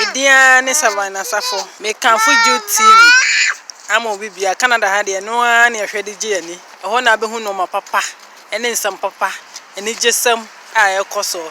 Media ne Savannah Safo. Me can for Jude TV. Amo bibia Canada ha de no an ye hwede gye ani. Ho na be hu no ma papa. Ene nsam papa. Ene gesam a ekoso.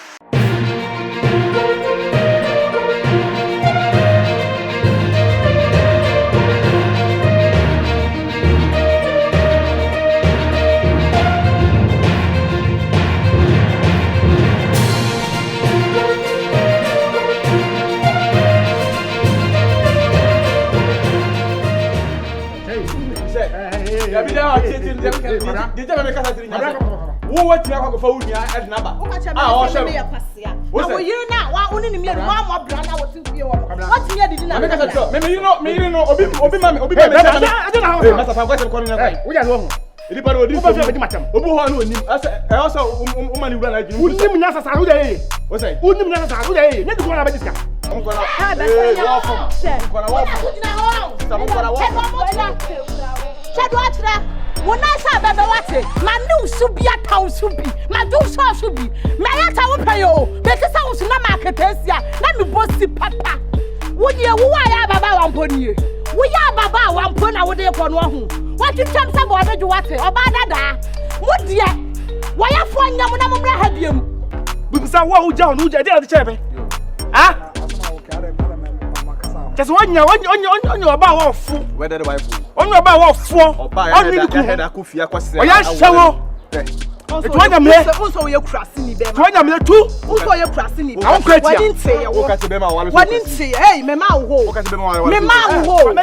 When I saw baby what my new subi a town subi, my do so subi, my yata will pay you, because I was not market ya, let me bossy papa. Would you why baba one pony? We are baba one pony out there upon one. What you tell some boy you what or bada? Would ya? Why are for Yamunamura have you? Because I won't down who did the chairman. Ah? Just one year on your bow of food. Whether the wife on your bow of four or buy a coffee. Oh, yes, show. It's one of me. Also, you're crossing me. One of me, too. Also, you're crossing me. I'm crazy. I didn't say, I didn't say, hey, Mama, who? Mama, who?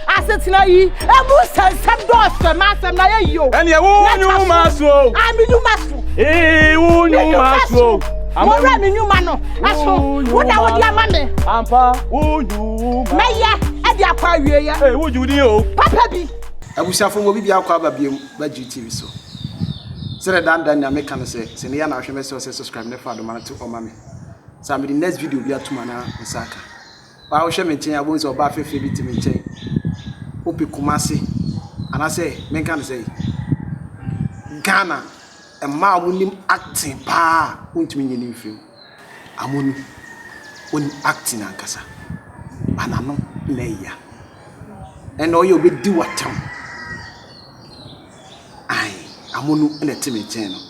I said to you, I must have some doors for master. And you won't master. I'm a new master. Eh, won't you master? I'm a new man. I saw what I would your money. Ampa, won't you? Maya, at the aquarium. Hey, would you do? Papa be. I wish I will be our cover be by GTV so. Said I make can say, Seniana, I shall subscribe the father man to Oman. So I'm in the next video, we are to Mana and Saka. I will share maintain. I won't so bad for to maintain. Opi Kumasi, and I say, men can say Ghana, a ma winning acting pa, won't mean any film. Amonu, when acting and Cassa, and I'm not layer. And all you'll be do what time. Aye, Amonu and a timid channel.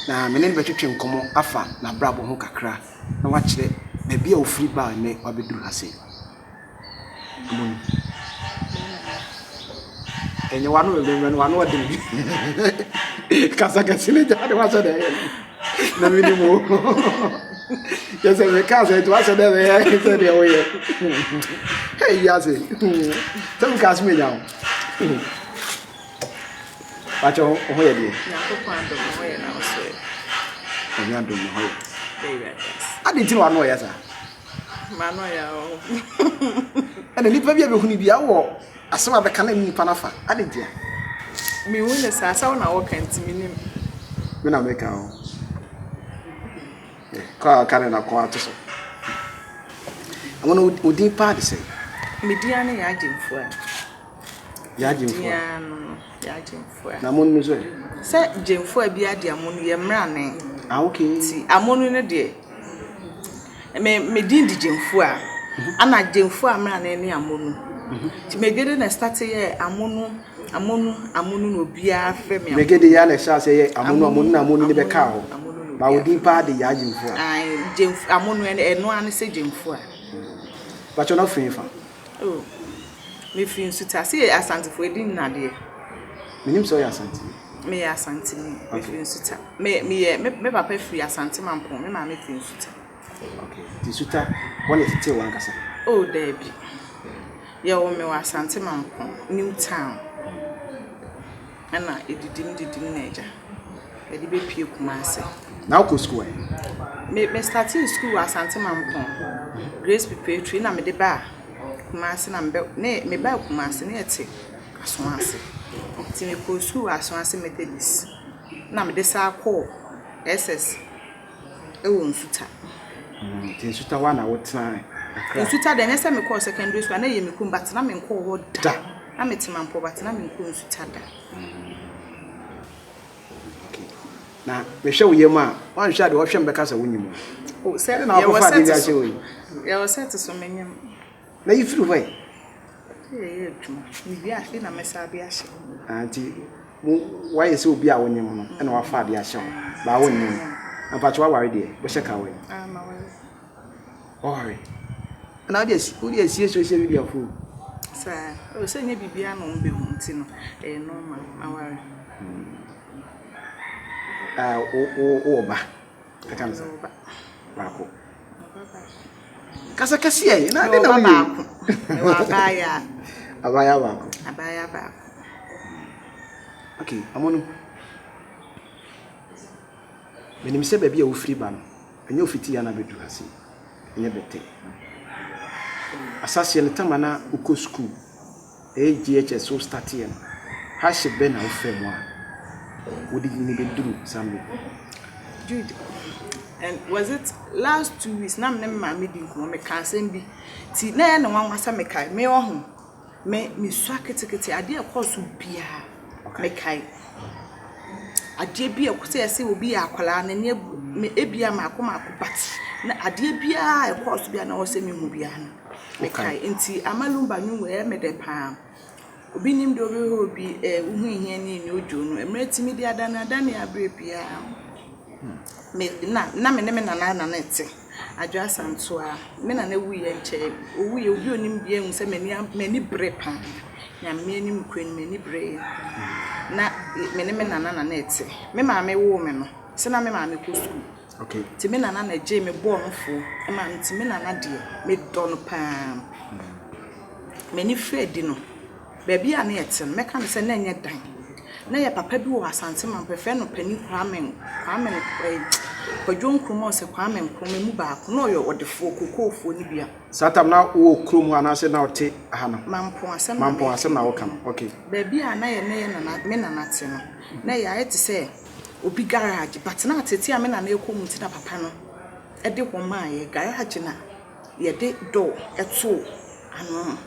Now, my name better can come on Afa, na Brabo Hokakra, and watch it, maybe a free bar and make what we do, I say. Amonu. And you want to remember one word. Because I can see it. I was there. No minimum. Yes, I can't say it was there. Hey, Yazzie. Don't cast me down. But you're where? I didn't know yes, sir. And the little baby who be our. I saw the cannon in Panafa. I did ya. Me win the Sassa na walk and me. When I make our car cannon a quarter. I want to do party say. Mediana yajin for yajin for Namon Missouri. Set Jim for a beer, dear Moon, yam running. Okay, see, Amonu in a day. Me did the Jim for. And I Jim for a man any Amonu. To make it a start here, Amonu no be a family. Make it the young shall say, Amonu in the cow. But we didn't party yajin for. I Jim Amonu and no one say Jim for. But you're not free for. Oh, me feel to say a Santa for dinner, dear. Me name so ya Santi. Me a Santi, me feel suta. Me papa free a Santi man pon, me ma me feel suta. Okay, the suta, one is to one cassa. Oh, Debbie. Ya wo me wa Asante Mampon New Town ana edidim na eja e di be pie Kumase na uko school me starting school wa Asante Mampon Grace Preparatory na me de ba Kumase na me ba Kumase na ete Asonase ti me ko school wa Asonase Methodist na me de sa call SS e wo nsuta ti nsuta wa na wo try Nsuta the next time me call secondary school na ye me kum but na me call wo da I'm a timampo, but I'm in Kunsu Tada. Okay. Now, we show you, ma. One shot of Ocean because of winning. Oh, said I was set to so many. Now you flew away. Maybe I feel a mess. I'll be ashamed. Auntie, why is so be our woman and our father are shown? But I wouldn't know. And but you are worried, dear. But check away. I'm aware. Worry. And I just, who is here social media food? Sir, I was saying maybe be a non-behontino, a normal, I worry. Oba. I can't say. Bako. Kasa kasia yi na de na bako. Abaya bako. Abaya bako. Okay, Amonu. Menim se baabi a wo free ba no. Enye ofiti ya na bedu ase. Enye bete. Asase ne tamana uko school. GHS so start here. Ha she be na wo frem a. Wo di ni beduru sambe. Jude. And was it last 2 weeks? Now, my meeting come me can't be. See, now no one was a mekai. Me or home. Me swag it. I did a course would be a mekai. I did be a course, will be a collar and near me ebia macoma, but I did be a course to be an awesome mubian. Mekai, inti Amalumba knew where me the palm. Obinim do will be a woman here in June, and met me the other than a brave me na me na nete adwa santo a me na wu ye nche owu ye obi onim bia hu se mani bre pa nya me anim kwen mani bre na me na nete me ma me wo me no se na me ma me ko school okay ti me na je me bo no fo e ma nti me na de me do no pa mani fredi no ba bia na yete me ka se na nya dan na ya papa bi wo asante man prefer no pani kwame Ogyam krumo se kwame nkrumo mu ba ko no yo odefo kokofo ni bia satam na wo krumo ana se na ote aha no mampo asem na wo kam okay ba bia na ye na me na nate no na ya ete se obi garage but na atete a me na ekomu ti na papa no e de ho ma ye garage na ye de door eto ano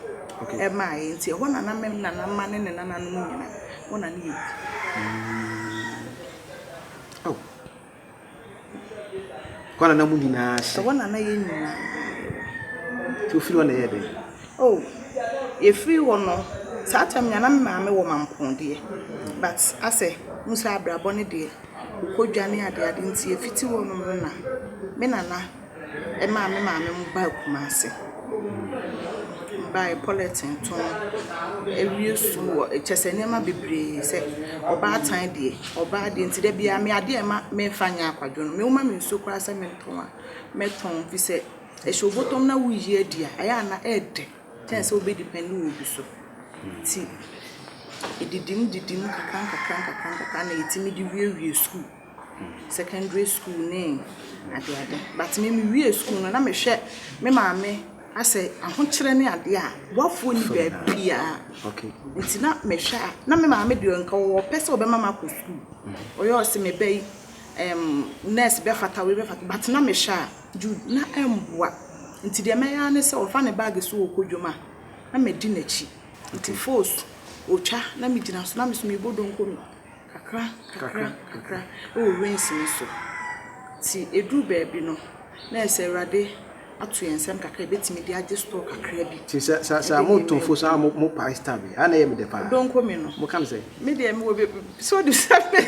okay e ma ye nti ho na me na ma ne na no mu nyina ho na ne oh kwana na mu nyina so ho na ye nyina to firi wona ye de oh ye free wo no satam nya na me ma me wo mampon de but ase musa abrabo ne de ukodwane ade nti ye fiti wo no na me nana e ma me mu ba kuma ase by politin ton ewie su chesene ma bebre se oba tan de oba de nti de bia me ade ma me fanya akwadwo no me uma me nso kura se me ton fi se e shobotom na wuyi adia aya na ede ten se obe depend wo bi so ti edidim kakran na yetimi di wie school secondary school ne ade but me wie school no na me hwe me maame ase ahokyere ne ade a wafo ni baabia okay nti na me hwe na me maame de nka wo pese obema ma ko school oyo se me bai nurse be fata but na me hwe Jude na emboa nti de me ya ne se ofa ne bag so okodwoma na me di nachi nti force ocha na me dina so na me so me bodo nkomi kakra o rinse ni so ti edu baabi no na ese rade atu yensem kakra betimi di age store kakra bi ti sa mo to fo sa mo pa star bi ana ye me de pa don komi no mo kan say me de me wo so do sabe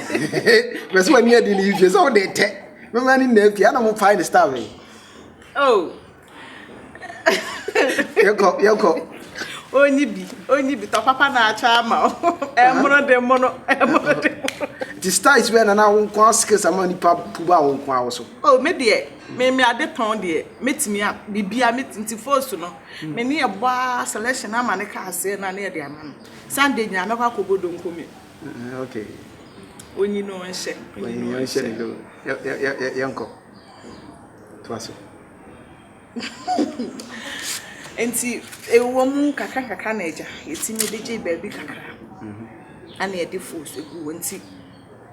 be so ani adi ni je so de te me mani na fi ana mo pa star bi oh yoko onyi bi to papa na acha ama emro de mono the star is when na won kwa skills amani pa puba won kwa wo so oh me de me ade ton de metimi a bibia metinti force no me ne eboa selection ama ne ka ase na ne de ama no Sunday nya me kwa kobodo nkomi okay onyi no nhye do yanko twaso enti ewo mu kakra na eja yetimi de je baby kakra ana e de force egu enti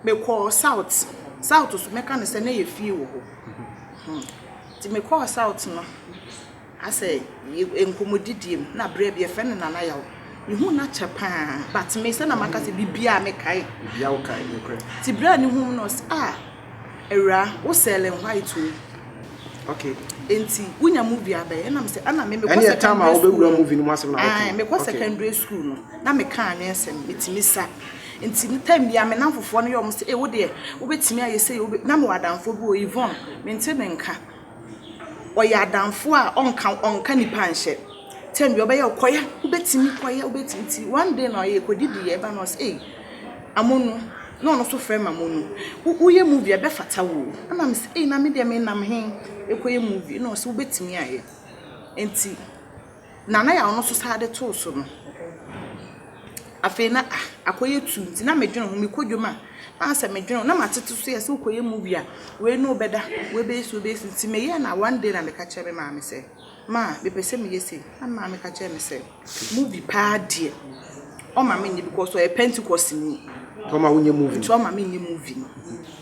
me call south so me kan se na ye fie wo ho ti me call south no ase enkomodidiem na bre bia fe ne nana yawo You na chapa, but me say na maka se bibia me kai. Bibia o kai no kre. Ti bra ni hu no era wo sell white o. Okay. Enti unya movie abe na me say ana me ko secondary school. Any time we wura movie no asem na okay. Me ko secondary school no. Na me kan na esem metimi sa. Enti time bia me namfofo no yom say wo de wo betimi aye say wo na me wadanfo bi o Yvonne me nte me nka. Oya adanfo a onka nipa nhye. Time bi obeye okoya wo betimi ti one day na ye kodidi ye ba no say Amonu no so frame Amonu wo ye movie e be fata wo ana me say na me de me nam he ekoye movie no so wo betimi aye enti nana ya ono so sade to so no afi na akoye tu nti na medwene ho me kodwoma ansa medwene na matete so ye se ukoye movie a we no beda we be so nti me ye na one day na me ka kire me ma me say ma be pese me yesi ama me ka kire me say movie pa die o ma me ni because o Pentecost ni o ma wonye movie to ma me ni movie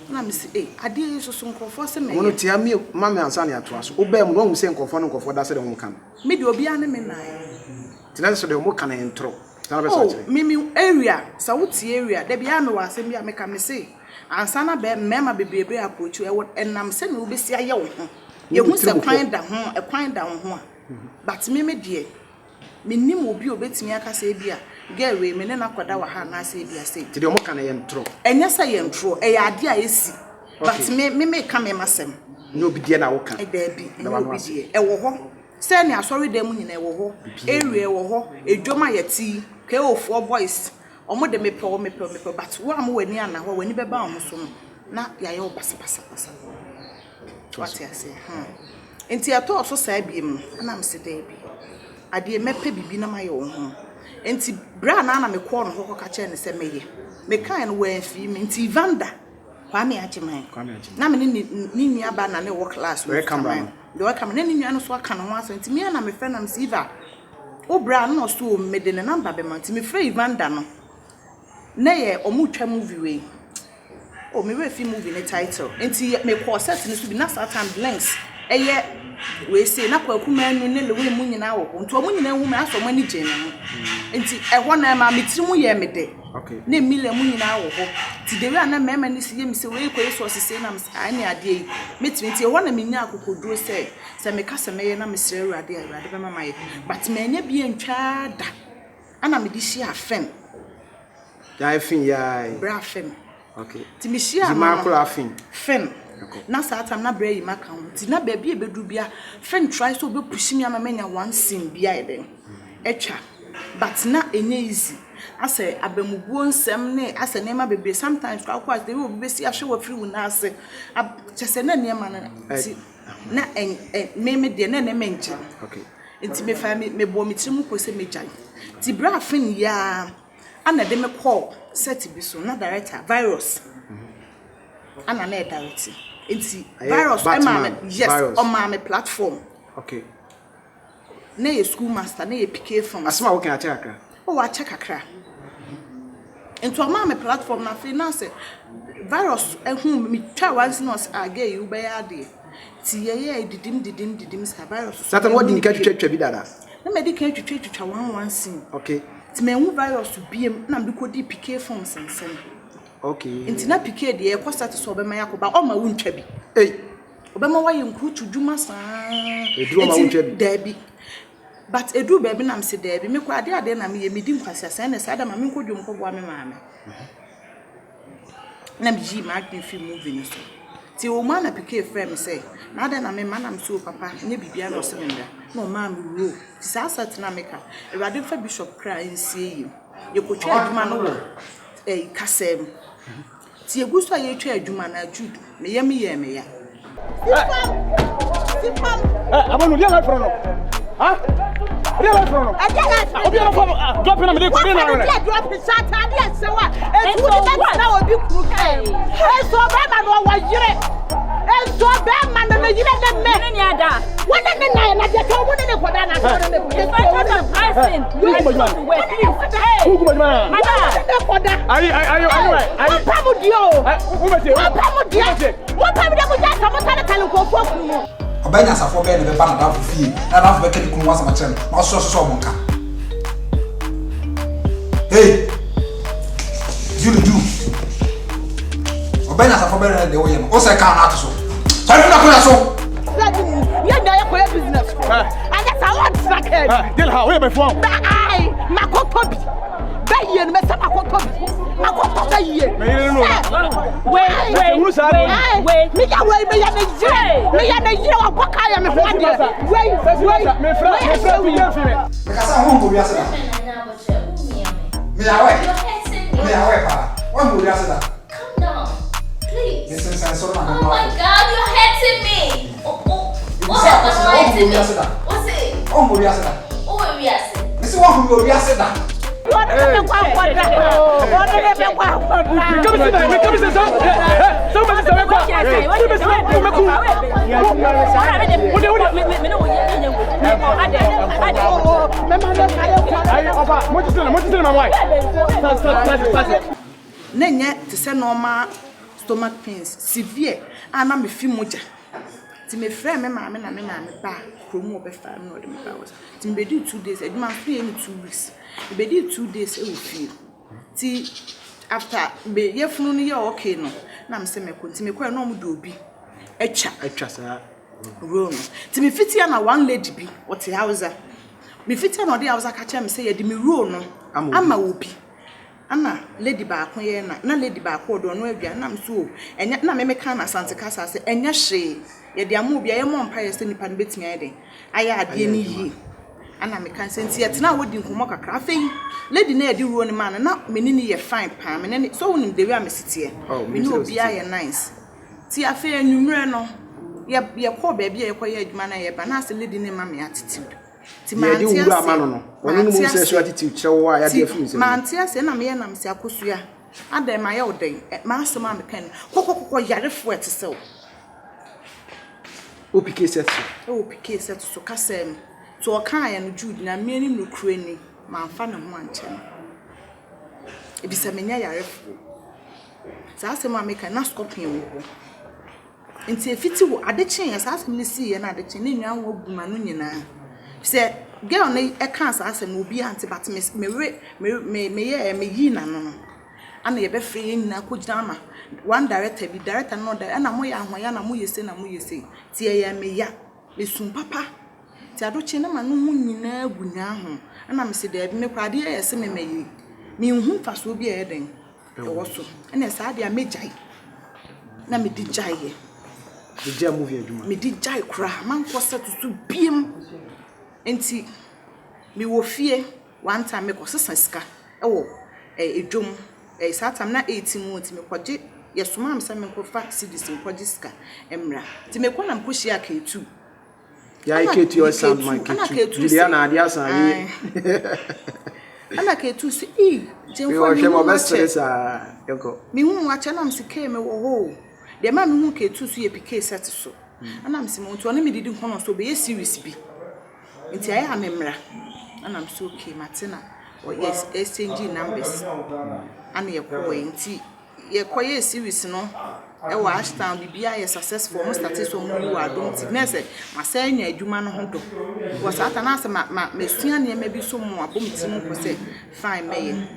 na me say ade so so nkofo se me wono tia me ma me ansa na ato aso oba mu no hu se nkofo da se de ho kan me de obi ane me na tina so de mo kan intro mimi area sa wuti area de bia me wa asem bia me ka me say ansa na be mema bebrebe approach e enam se na obesi aye wo ho ye hu se kwan da ho but me de me nim obi obetimi aka se bia girl we me ne na koda wa ha na se bia say ti de mo kan intro enya sa intro e ya ade a esi but me ka me masem no obi die na wo kan e da bi e obi die e wo ho se ne asori dem nyina e wo ho area e wo ho edwoma yeti ke ofo voice omo de mepe but wo am wani ana ho wani beba omo so na ya ye obasa what ya say enti ato so sa biem na am se da bi ade mepe bibi na maye wo ho enti bra na me ko no ho ka che ne se meye me kan no wan fi me enti Vanda kwa me achiman na me ni nua ba na ne wo class we come do I come ne nua no so aka no ho aso enti me na me fe na me siva obra no so me de ne number be man enti me free Vanda no na ye omutwa movie we o me we fi movie ne title enti me ko set ne so bi na Satan blanks eye we say na kwa kuma anu ne le we mu nyina wo nto mu nyina hu me aso mo ani je ne enti ho na ma metiri mu ye me de okay na mile mu nyina wo ho ti de we ana mema ni se ye mi se we ko yeso sese na ani ade yi metimi enti ho na me nya akokoduro se me ka se me ye na me sere urade be mama ye but me nya bi entwa da ana me di shi afen ya fin ya bra fen okay ti mi shi ama ma kula fen na satam na bra yi maka ho ti na ba bi ebedu bia fen try so be push me ama menya one scene bia eden etwa but na enye easy ase abamubuo nsem ne ase nema bebe sometimes kwa they will be see ahwe free wu na ase chese na nema na ti na me de na menche okay enti me fa me bo me trimu ko se me jan ti bra fin ya ana de me call set bi so na director virus ana na director enti virus yes on my platform okay na ye school master na ye PK from asma wo kan acha akra o wa acha kakra enti on my platform na finance virus ehun mi twa once nos again you be ade ti ye didim ska virus Satan what din ka twetwa bi dada na me di kan twetwa one scene okay ti me hu virus biem na me ko di PK from sensen okay enti na PK de e ko start so be ma yakoba o ma wuntwa bi obema wa ye nkutu dwuma saa eduro ma wuntwa bi dabi but edu baby na mse dabi me kwa ade na me ye medi nkwasi asa na sada ma me nkodwom ko boa me maame na me ji ma aktin film movie ni so ti o ma na PK frame say na ade na me ma na mse o papa nye bibia no se me nda na o ma me ro ti sa sat na me ka ewade fa bishop kra nsie yi ye ko twa adwuma no kasem ti eguso ye twa adwuma na Jude me ye me ya Sipam Amonu dia life no ha dia life no obi na fam drop na me dey ko dey na re drop shot ade sewa e tu di bet na obi kuru kai e so be ma no wo yire e so be ma no yire de me ni ada wona ne na de ka wo ne ko da na so ne who go man ayi pamu dio who be say pamu dio mo pamu de ko ja ka mo tane kale ko fo ku Obanya safo be ne be ba na da fo fie na da fo be kedi kunu wasa ma kire ma so mo nka Hey, Jude. Obena sa fobere de Ogyam. Osaa ka na ato so. Sorry na ko so. Yeah, I have business. And that's a lot second. Tell her where my phone. I, my copy. Bay and Mr. Makotobi. Makotobi. Wait. Me ya way, me ya the me ya the year of Bakaya, me friend. Wait, me friend. Because I won't go yesterday. Me away, pa. One go yesterday. Calm down, please. Oh my God, you're hurting me. What happened? What's it? Oh, we are saying. Oh, we are saying. This is one who we are saying that. Nenye to say normal stomach pains severe and I'm a few moja. To me friend me mama na me ba promo be fa me no de me ba was. To me do 2 days, eduma free any 2 weeks. Be do 2 days e wo feel. Ti after be ye funu ni ye okay no. Na me say me ko ti me ko no mu do obi. Etwa sa ro no. Ti me fitia na one lady bi what house. Me fitia na de house ka cha me say ye de me ro no. Ama obi. Ana lady ba ko ye na lady ba ko do no adua na me so enya na me kan na sante kasa se enya hwe ye de amu bia ye mo mpa ye se nipa no betimi ayede aya ade ni yi ana me kan senti ye tena wodi nkomo kakra afei lady na ye de ruo ni man na me ni ye fine pa me ne so wonim de wi amesitie me ni obi aye nice ti afei anwumre no ye ko ba bia ye ko ye adwuma na ye ba na ase lady ni ma me attitude ti ma antia se wonu mu se so attitude chewo a ya de afu se ma antia se na me ye na me se akosua ada ma ye oden ma asoma me kan kokokoko yarefo etese o piqué set so kasem so kan ya no Jude na me ni no kure ni ma fa na ho anche no e bi se menya yarefo sa asema me kan na scorpion wo nti efiti wo adechen ya sa asem ni si ye na adechen ni nwan wo guma no nyina se girl na e kan sa asem obi anti but me yi na no ana ye be free nyina ko gina one director no da ana mo ya ahoya na mo yese ti ya me ya me sun papa ti adoche na ma no hu nyina agunya ho ana me se da me kwade ya yese me meyi me hu faso obi e den e wo so ana sa dia me jai na me di jai ye the jam movie aduma me di jai kra man ko se tutu biem enti me wo fie one time me ko sesa sika e wo edwom satam na 18 months me kwaje yesoma am se me ko fa cedis me kwaje sika emra ti me ko na mkoshi K2 ya K2 your sound my K2 Juliana ade asan ye ana K2 se jemfo me mo best stress yoko me hu wa cha na msike me wo ho de ma me hu K2 so ye PK set so ana mse mo to na me didi nkono so be ye series bi nti ayi amemra ana mse okay matina or yes exchange numbers ana ye ko nti ye koye series no e wa ashtown bibia ye successful mo start so mo you adom ti na se masanya adwuma no ho do wo sata na se ma mesua ne ma bi so mo abom ti mo ko se fine me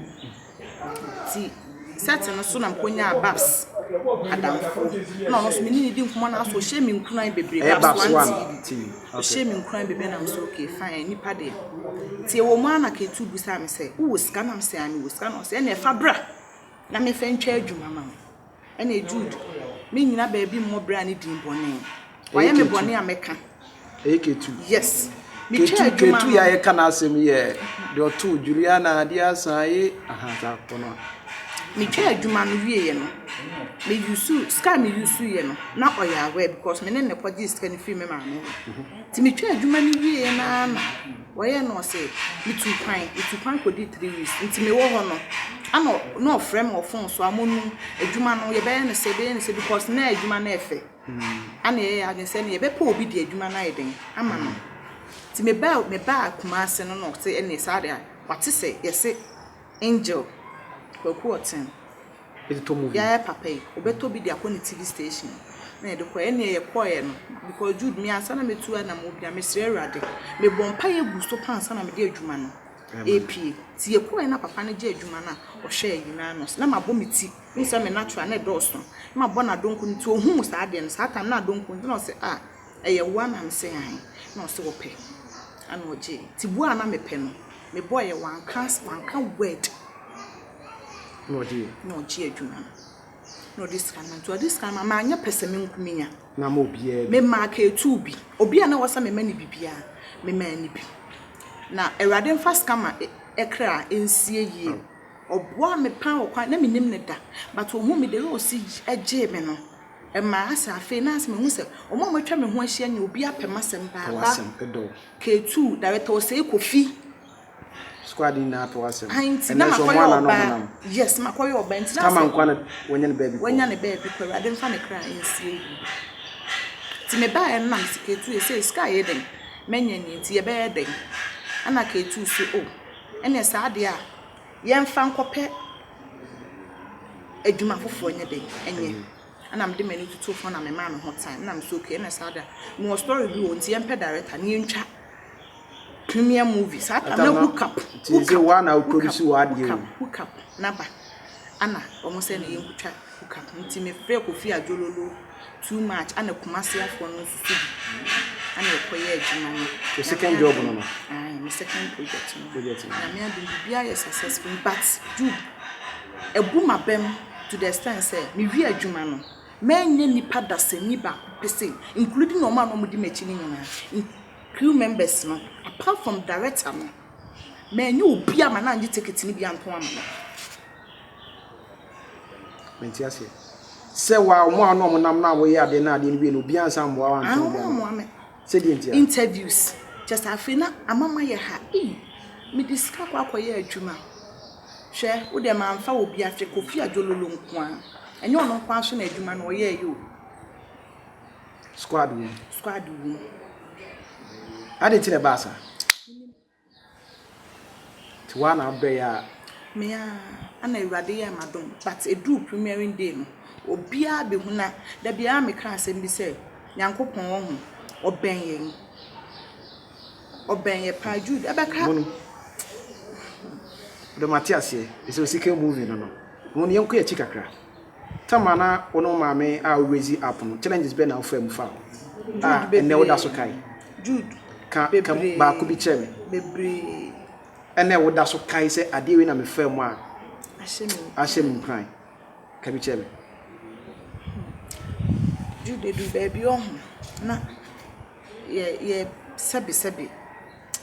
ti set no so na mkonya babs adamfo no no so me ni di nkomo na so hye me nkunan bebre babs one ti hye me nkunan bebre na so okay fine nipa de ti wo mo ana K2 busa me se wo sika na me se ani wo sika no se na fa bra na me fa ntwa adwuma ma ene Jude me nyina ba bi mo bra ne din bone waye me bone ameka K2 yes me twa adwuma K2 ya ye kana asem ye de otu Juliana ade asan ye aha ta kono me twa adwuma no wie ye no me yusu ska me yusu ye no na oya we because me ne kwaji ska ne fi me ma no ti me twa adwuma no wie ye na waye no se me tu kwan ko di 3 weeks nti me wo ho no ano no frame of phone so Amonu adwuma no ye be ne se because na adwuma na efe ana ye ya ne se ne ye be pa obi di adwuma na yeden ama no ti me ba kuma ase no no te ene sa de wate se ye se angel kwaku oten it to movie ya papa e obeto bi di akoni TV station na ye de ko ene ye koye no because Jude me ansa na metu na mo bia me sere rade me bompa ye gu so pa ansa na me di adwuma no AP ti ye ko na papa ne je adwuma na o hwe ayina no na mabɔ meti nsa me natural na dɔɔso na mabɔ na donko nti ohun saa de no saa tam na donko nti na o se eye wa na me se han na o se wo pɛ ana oje ti bua na me pɛ no me boy one can word no oje adwuma no this can ma anya pese me nkuminya na ma obiye me ma ka etu bi obi na wo sa me mani bibia me ma ani bi na Awurade mfa skama ekra ensie yie oboa me pan wo kwa na me nim ne da but ohu me de ro si eje me no e ma asa afi na asa me hu se omo matwa me ho ahia nya obi apema sem ba ka etu director o se kofi squad na to wasem na makoyo yes makoyo oba ntina kama nkwana wonya ne baby kwa Awurade mfa ne kra ensie yie ti me ba en na siketu e se sky eden menya ni ti ye be eden ana ka etu so ene saa de a ye mfa nkopɛ adwuma fofo nya den enye ana mde mani tutu fo na me ma me ho time na me so okay ene saa da mo story bi won ti ye mpa director ni ntwa premier movie saa ta na hook up ti se wa na produce wa de hook up na ba ana omo se na ye nkutwa hook up nti me frɛ Kofi Ajololo too much ana kumase afo no so ana ekoye adwuma no the second job no my second project na me adu bibia ye successful but Jude ebu mabem to the extent say me wi adwuma no menye nipa dasani ba pese including no man no mudi mechi ni nyina crew members no apart from director no menye obi ama na nji ticket ni bia nto ama no mentiase se wa mo ano mo nam na wo ye ade na ade ni bi no bia nsa mo wa nto bia se di ntia interviews just afina amama ye ha me discuss kwa akoye adwuma hwe wo de ma mfa obi afre Kofi Ajololo nko a enye ono kwa so na adwuma no ye yo squad wo ade tire basa ti wa na be ya me ya ana Awurade ya madom but edu premiering day no obi a be huna da bia me kan asem bi se Nyankopon wo ho oben ye pa Jude abeka the Matthias here is a secret movie no mo ne yanko ya chikakra tamana ono maame a raise up no challenges be na ofam fa ene woda so kai Jude ka ba ko bi cheme bebre ene woda so kai se ade we na me fam a ashem cry ka bi cheme Jude do baby on na ye sebi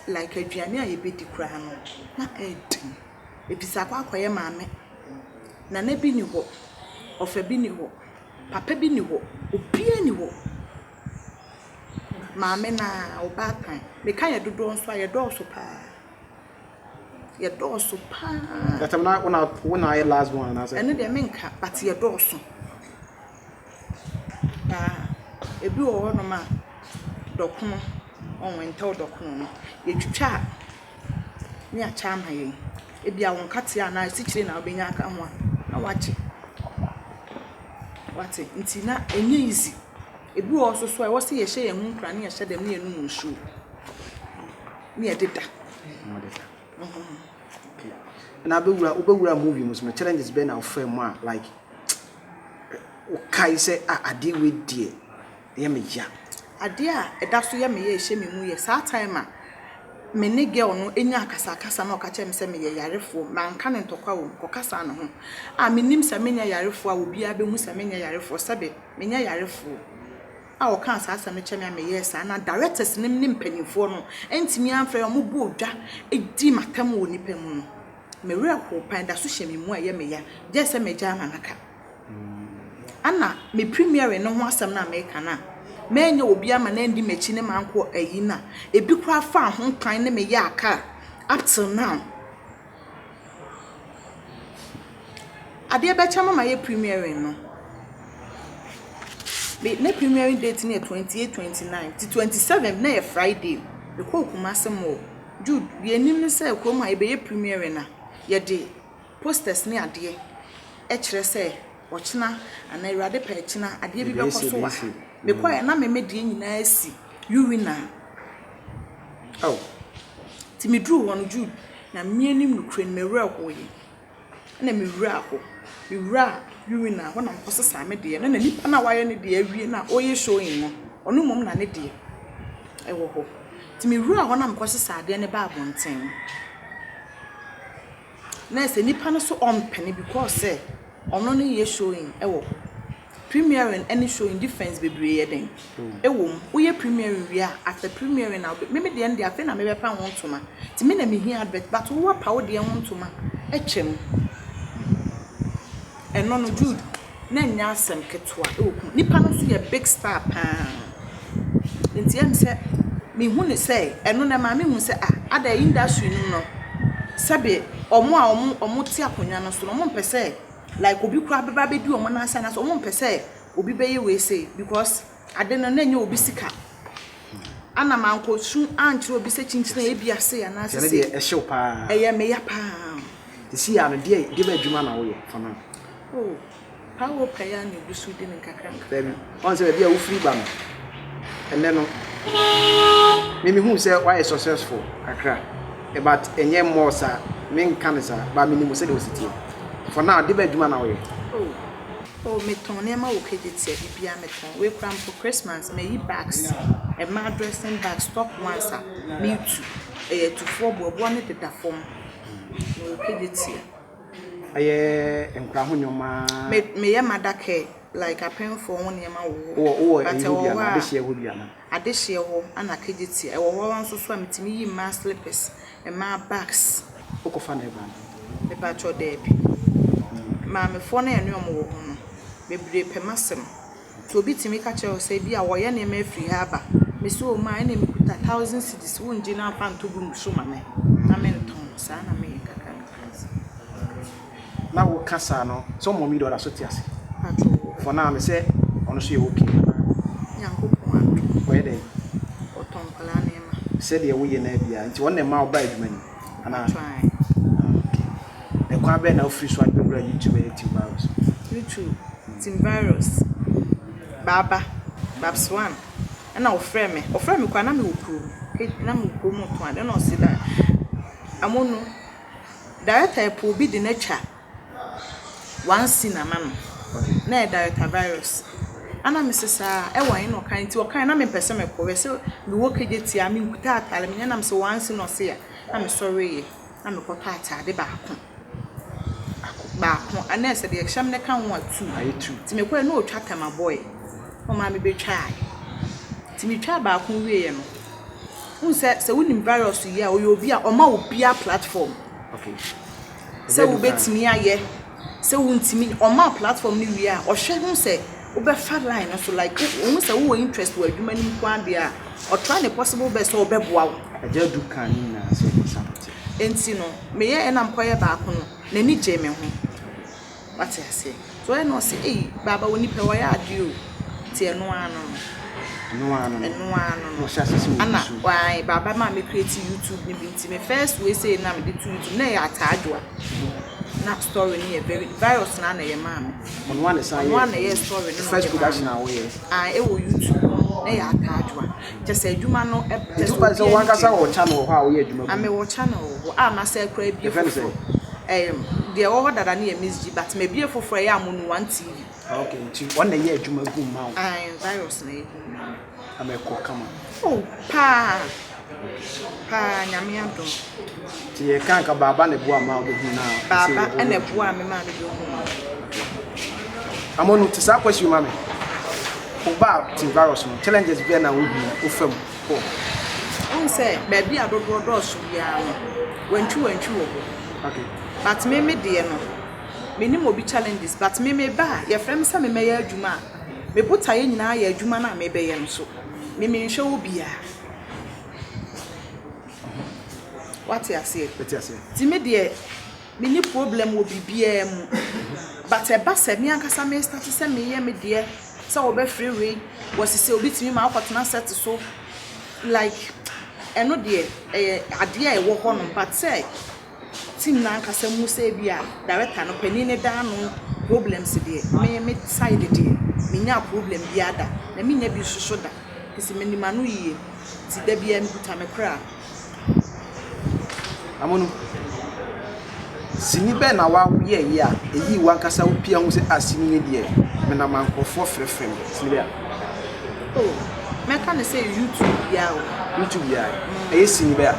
like aduane a ye bedi kura no na edin ebisa kwa akoye maame na na bi ni ho ofa bi ni ho papa bi ni ho opie ni ho maame na obatan me kan ye dodo nso ye dɔɔso pa katamna una ye last one na say ene de menka but ye dɔɔso ebi wo no ma dokono onwenta dokono no ye twitwa ni acha ma ye ebi a won kate ana sikyire na obenya aka ho na wache wate nti na enye easy ebi wo so so e wo se ye hye ye hu nkra ne ye hye dem ne ye nu nsu ne ye deda na obewura movie mo so challenges be na ofam a like o kai se ade we die ye me ya ade a eda so ye me ye hye me mu ye saa time a me ne girl no enya akasa na okache me se me ye yarefo manka ne ntokwa wo kokasa no ho a me nim se me nya yarefo a obi a be hu se me nya yarefo sabe me nya yarefo a o kan sa me che me ye sa na directors nim panifo no entimi amfa mo bu odwa edi matam wo nipa mu no me re ko pan da so hye me mu a ye me ya je se me ja manaka ana me premiere no ho asem na me kana menye obi ama na ndi mechi ne manko ayi na ebi kwa fa ho kan ne me ya aka up till now ade be chama ma ye premiere no be ne premiere date ne 28 29 to 27 na ye Friday be ko kuma asem Jude ye nim ne say ko ma e be ye premiere na ye de posters ne ade e kire say ochina ana Awurade pa china ade bi be ko so wa me kwa na me medie nyina asi urina ti me dru won Jude na mieni mukre me wura ko yi na me wura ko me wura urina ho na mposesa me de na nipa na waye ne de awie na oye showing no onu mom na ne de ewo ho ti me wura ho na mposesa de ne ba abonten na se nipa no so on penny because say ono no ye showing ewo premiering any showing difference bebre ye den ewo uye premiering wi after premiering now me de end afi na me be pa ho ntoma ti me na me hi advert but wo pa wo de ho ntoma echem eno no Jude na nya asem ketwa ewo nipa no so ye big star pa nti em se me hu ne say eno na ma me hu say ada industry no sabe omo ti akonya no so omo mpese like obi kura beba be di omo na asa na so omo mpese obi be ye we say because ade no na nya obi sika ana manko su anchiro obi se chinchina e bia se ana se se e hyew pa eye me ya pa ti si ya no de ba adwuma na wo ye for now pa wo pa ya ni busu de nkakranka baby on se bia wo free ba no ene no me hu se why successful akra but enye more sa men kanisa ba me ni mo se de ositi for now de ba adwuma na wo ye me ton ne ma wo kejetie bibia me ton we kram for Christmas me yi bags e ma dressing bag stock once me too to four bobo ne de da form no kejetie aye enkra ho nyoma me ye madake like apen for one ne ma wo but e bia na de hye ho bia na adehye ho ana kejetie e wo ho nso so ametimi yi ma slippers e ma bags okofa na eba me ba cho de bi ma me fo na enu omo wo ho no bebre pemasem to obi timi ka che o say bi a wo ye na me free ha ba me so o ma na me kuta 1000 cedis wo nji na pa nto bu so ma me na me nton sa na me kaka na wo kasa no so mo mi do la so ti ase ato for now me say ono so ye okay yankopon ato wo ye den oton kala na ma se de wo ye na bia nti won na ma wo ba adwuma ni ana try e kwa be na free so adwuma YouTube virus YouTube team virus babs one and our friend me kwa na me wukuru na me wukuru mo to ade na o si da Amonu director po bi de na twa one cinema no na director virus ana me sesa e wan no kan ti o kan na me pese me ko we se me wo kejeti a me nkuta atale me na me se one sin no se ya na me sorry na me ko ta atade ba ana se de exam ne kan wa 2 ti me ko no otwa tema boy o ma me be twa ti me twa ba ko wie ye no un se wonim virus yi a o yo bi a o ma obi a platform okay se wo betimi aye se wo ntimi o ma platform ni wie a o hwe hu se wo be fa line so like wo se wo interest wo adwuma ni kwa de a o try the possible best so be boa wo aja du kan ni na so support enti no me ye na mkoye ba ko no na ni je me ho what I say so I know say baba woni pe wo ya ade o ti eno ano no ana why baba ma me create YouTube ni binti me first we say na me de to YouTube na ya ataadwa na story ni e very virus na ye ma me on one say one ye story no first production na we e wo YouTube na ya ataadwa just adwuma no e just so one kasa wo channel ho a wo ye adwuma ame wo channel wo na say kra bi fofo de wo dada na ye misji but me bi fofo ya Amonu 1 TV okay nti one na ye adwuma gu ma wo virus na ye ameko kama pa nyame adom ti ye kan ka baba na bua ma wo hu na baba na bua me ma de hu Amonu ti sa question ma me oba ti virus no challenges be na wo hu o fam ko on say baby adodo do so bia no wantwu wo okay but me de no me ni mo bi challenges but me ba ye frem say me ya adwuma me buta ye nyina ya adwuma na me be ye no so me nhwe wo bia what you say ti me de me ni problem wo bibia mu but e ba se me ankasa me start say me ye me de say wo be free way wo se obi ti me ma akotena set so like eno de ade a e wo ho no but say team na ankasa mu say bia director no pani ne da no problems de me side de me nya problem bia da na me nya bi soso da kesi me ni manu yi ti da bia me buta me kra Amonu Sini be na wa ye a eyi wankasa wo pia hu se asini ne de me na mankofo frefrem sini be. Oh, me can say YouTube ya o. YouTube ya. Sini be a.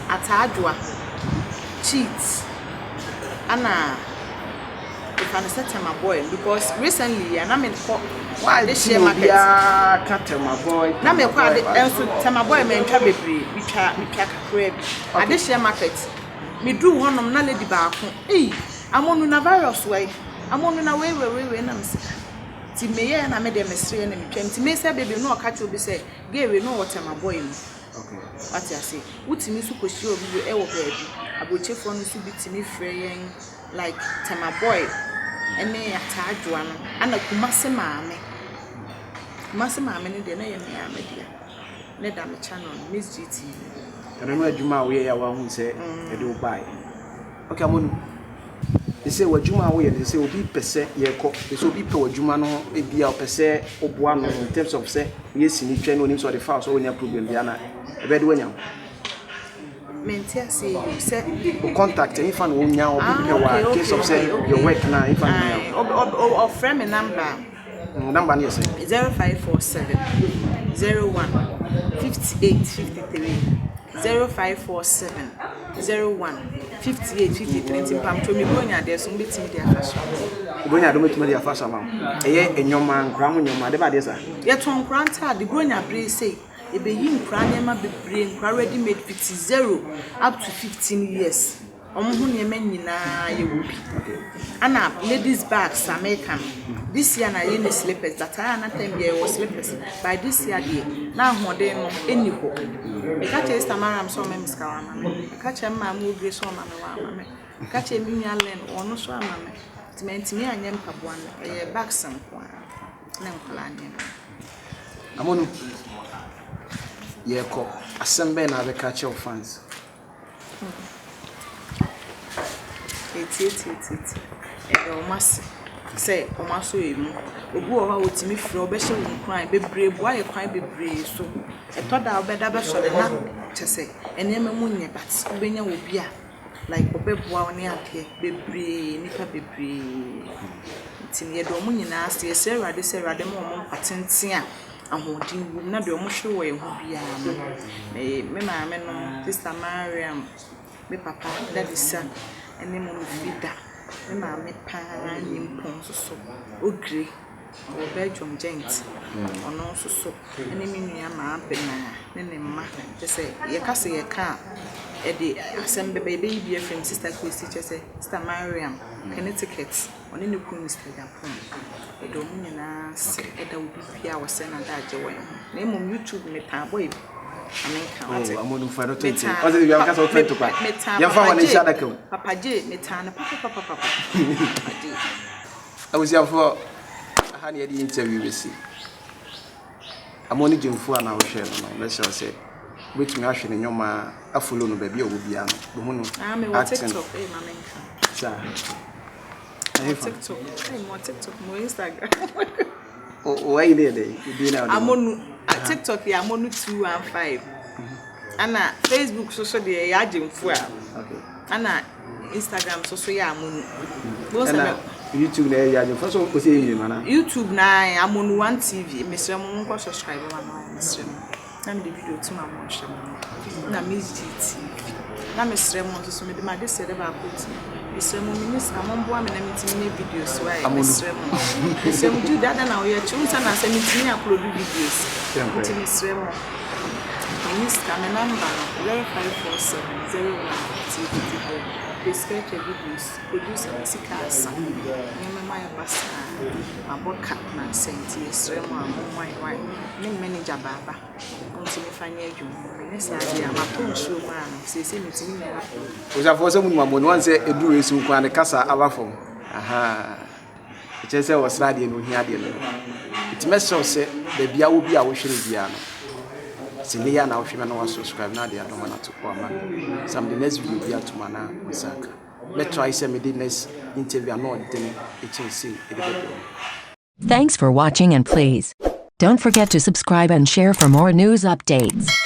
Atadwa. Cheat. Anna if I set my boy because recently and I'm in why this share market cut my boy na me kwa enso my boy me ntwa bebre me twa kakra bi ade share market me do honom na lady baako amonu na virus way amonu na we na me ti me ye na me de mesre na me twam ti me say baby no ka cho bi say gay we no what my boy mu okay what you say utimi su koshi obi e wo baabi abochefo no su bitimi frɛ yen like tema boy ene atadwa no ana kumase maame ne de na ye me dia ne da me channel Miss GT kana no adwuma wo ye ya wa hu se e de wo bai okay Amonu they say wadwuma wo ye they say obi pese ye kɔ they say obi pe wadwuma no e bia pese oboa no in terms of say ye sini twa no nim so the fast so onya problem bia na e be de wanya mentia say contact any fan wo nya obi pe wa case of say your work na if I or frame a number ni say 0547 01 58 53 0547 01 58 53 pam to me bronya there so betimi dey afaso bronya do betimi dey afaso ma eye enyoma nkra ho nyoma de ba dey sa ye ton kranta de bronya bre say ebe yi nkra nyema bebre nkra ready made 0 up to 15 years omo nyema nyina ye wobi ana ladies bags American this year na ye slippers that I na time ye was slippers by this year dey na hode no eni ho me ka che Samaram so me miska wa me ka che ma mu gre so ma me wa me ka che mi nya len ono so ama me timentimi anyem paboa no ye bags nko na nkola anyem Amonu yeko asembe na be catch your fans Omasi say omaso emu obu o ha otimi frɛ obɛhye wo kwan bebre bo aye kwan bebre so etoda obɛda bɛso de na kyese enema mu nye bat obenya wo bia like obɛboa wo ne ade bebre nipa bebre tini ye do mu nyina ase ye sɛ Awurade sɛ Awurade mo mo patenten a ahodin wu na de o mo hwe wo ye ho bia me maame no Sister Mariam me papa daddy son ene mo vida me maame pa nimpon so ogre o Belgium gent ono so ene me nua ma abena ne mma te se ye ka se ye ka e de asem bebe be bi from Sister Christy che se Sister Mariam Connecticut oni ne ku Mr. Japan e do mu nyina se e da obi bia wo se na da je wo na emom YouTube me ta boy Amonu faro 20 ose bi am ka so 20 kwa ya fa woni sha da kam papa je metana papa aje awusi afo aha ne yedi interview we see Amonu jemfu ana wo hwe no na sha say betumi ahwe ne nyoma afolo no ba bia obo bia no bo hu no me wa TikTok mamenka sa TikTok mo Instagram why there you do now Amonu TikTok ya Amonu 215 ana Facebook so de ya jemfu a okay ana Instagram so ya Amonu ana YouTube na ya jemfu so ko say you mana YouTube na Amonu 1 TV mesre mo nko subscribe ma na mesre na me video to ma mo hye na Miss GT na mesre mo so me de ma de sere ba ko ti mesre mo minister mo mbo am na mitimi videos wa mesre mo Jude ada na o ye chunsa na se mitimi upload videos mitimi mesre mo minister me number 054701 sketch videos producer sikasa nyeme my basa aboka na senti mesre mo amon ne manager baba ontimi fanya adwuma ne sa dia maton show man se mitimi na Osaa for some Amonu wan say eduru esi nkwa ne kasa abafom aha eche say was radio no hia de no it mess so say the bia wo bia wo hwere bia no sini ya na wo hweme na wa subscribe na de adoma na to kwa some the next video bia to mana Osaka let's try say me the next interview no de eche say Thanks for watching and please don't forget to subscribe and share for more news updates.